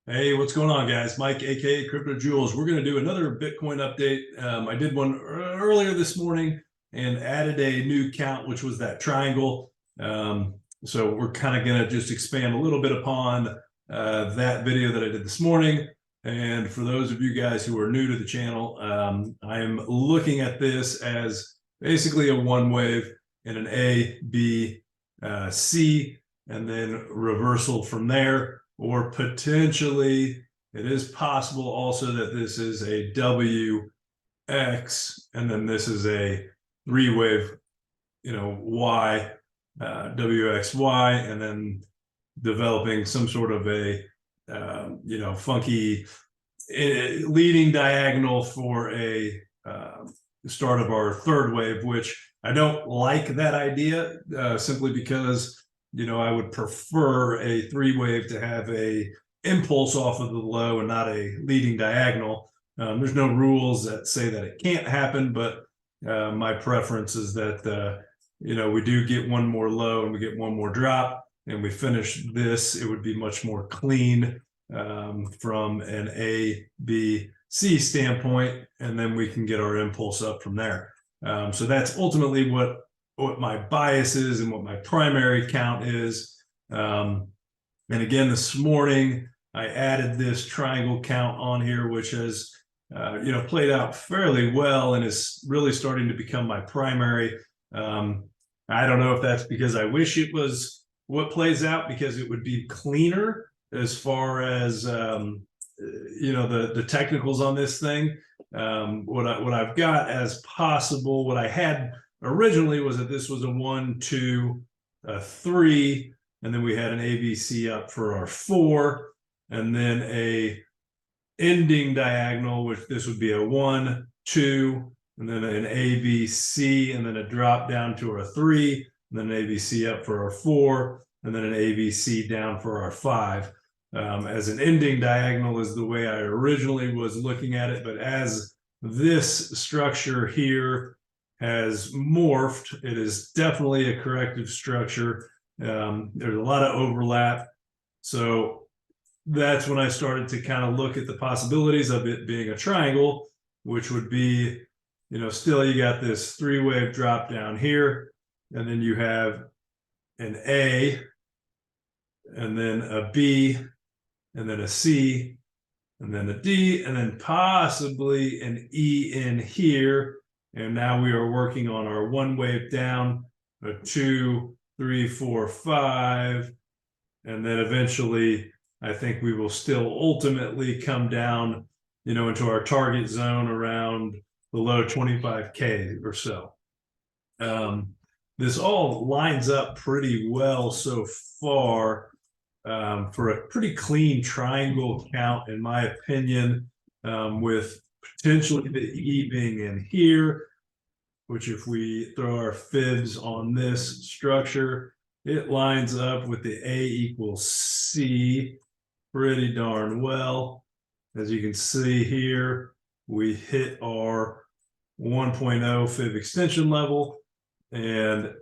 Hey, what's going on, guys? Mike, aka Crypto Jewels. We're going to do another Bitcoin update. I did one earlier this morning and added a new count, which was that triangle. So we're kind of going to just expand a little bit upon that video that I did this morning. And for those of you guys who are new to the channel, I'm looking at this as basically a one wave and an A, B, C, and then reversal from there. Or potentially, it is possible also that this is a WX, and then this is a three-wave, Y, WXY, and then developing some sort of a, funky leading diagonal for a start of our third wave, which I don't like that idea simply because I would prefer a three-wave to have a impulse off of the low and not a leading diagonal. There's no rules that say that it can't happen, but my preference is that, we do get one more low and we get one more drop and we finish this. It would be much more clean from an A, B, C standpoint, and then we can get our impulse up from there. So that's ultimately what my bias is and what my primary count is. And again, this morning, I added this triangle count on here, which has, played out fairly well and is really starting to become my primary. I don't know if that's because I wish it was what plays out, because it would be cleaner as far as, the technicals on this thing. What I've got as possible, what I had originally was that this was a 1, 2, 3, and then we had an ABC up for our 4, and then a ending diagonal, which this would be a 1, 2, and then an ABC, and then a drop down to our 3, and then an ABC up for our 4, and then an ABC down for our 5. As an ending diagonal is the way I originally was looking at it, but as this structure here has morphed, it is definitely a corrective structure. There's a lot of overlap. So that's when I started to kind of look at the possibilities of it being a triangle, which would be, still you got this three-wave drop down here, and then you have an A, and then a B, and then a C, and then a D, and then possibly an E in here. And now we are working on our one wave down, a 2, 3, 4, 5. And then eventually, I think we will still ultimately come down, into our target zone around the low 25K or so. This all lines up pretty well so far for a pretty clean triangle count, in my opinion, with potentially the E being in here, which if we throw our fibs on this structure, it lines up with the A equals C pretty darn well. As you can see here, we hit our 1.0 fib extension level and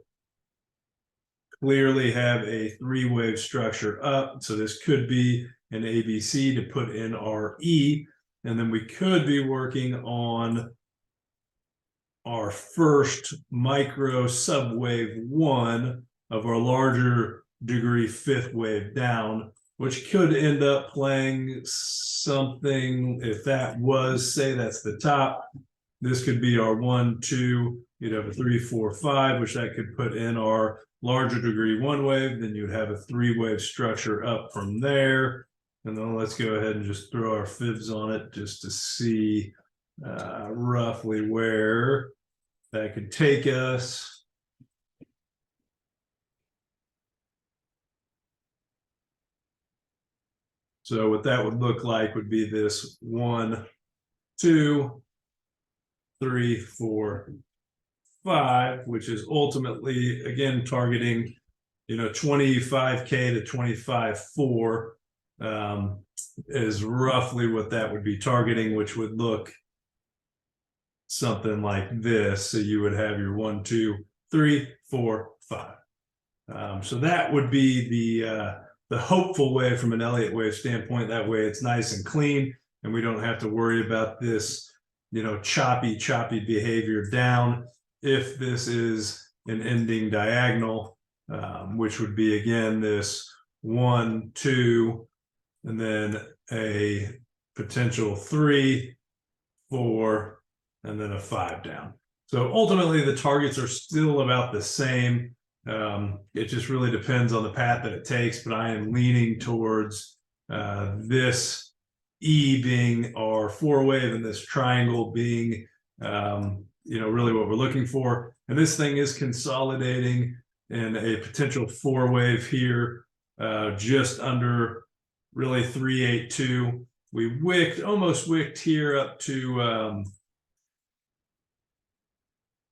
clearly have a three-wave structure up. So this could be an ABC to put in our E. And then we could be working on our first micro subwave 1 of our larger degree fifth wave down, which could end up playing something, if that was, say that's the top, this could be our 1, 2, you'd have a 3, 4, 5, which that could put in our larger degree one wave. Then you'd have a three-wave structure up from there. And then let's go ahead and just throw our fibs on it just to see roughly where that could take us. So what that would look like would be this 1, 2, 3, 4, 5, which is ultimately, again, targeting, 25K to 25.4 is roughly what that would be targeting, which would look something like this. So you would have your 1, 2, 3, 4, 5. So that would be the hopeful wave from an Elliott wave standpoint. That way it's nice and clean, and we don't have to worry about this, choppy behavior down. If this is an ending diagonal, which would be again this 1, 2, and then a potential 3, 4, and then a 5 down. So ultimately the targets are still about the same. It just really depends on the path that it takes, but I am leaning towards this E being our 4 wave and this triangle being really what we're looking for. And this thing is consolidating in a potential 4 wave here, just under really 382. We almost wicked here up to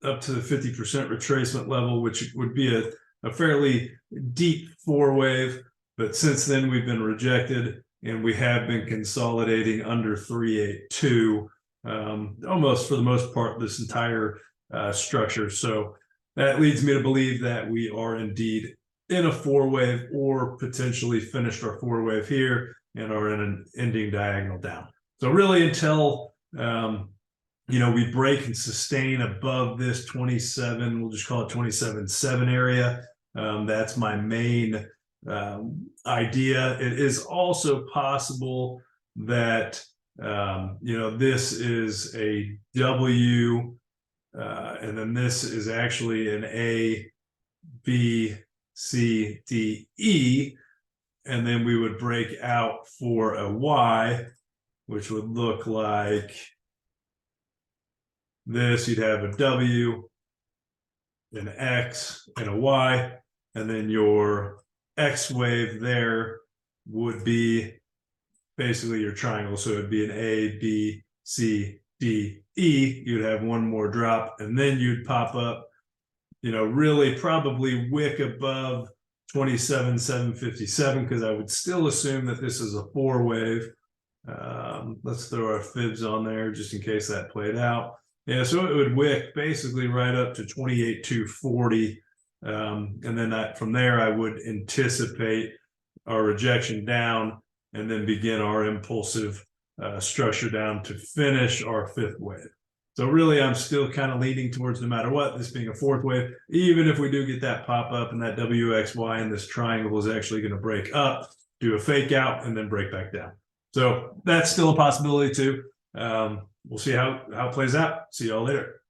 the 50% retracement level, which would be a fairly deep 4 wave. But since then we've been rejected, and we have been consolidating under 382 almost for the most part this entire structure. So that leads me to believe that we are indeed in a 4 wave, or potentially finished our 4 wave here and are in an ending diagonal down. So really until we break and sustain above this 27, we'll just call it 27.7 area. That's my main idea. It is also possible that this is a W, and then this is actually an A, B, C, D, E, and then we would break out for a Y, which would look like this. You'd have a W, an X, and a Y, and then your X wave there would be basically your triangle. So it'd be an A, B, C, D, E. You'd have one more drop, and then you'd pop up, really probably wick above 27,757, because I would still assume that this is a 4 wave. Let's throw our fibs on there just in case that played out. Yeah, so it would wick basically right up to 28,240. And then from there, I would anticipate our rejection down and then begin our impulsive structure down to finish our 5th wave. So really, I'm still kind of leaning towards, no matter what, this being a 4th wave, even if we do get that pop up and that WXY and this triangle is actually going to break up, do a fake out, and then break back down. So that's still a possibility too. We'll see how it plays out. See y'all later.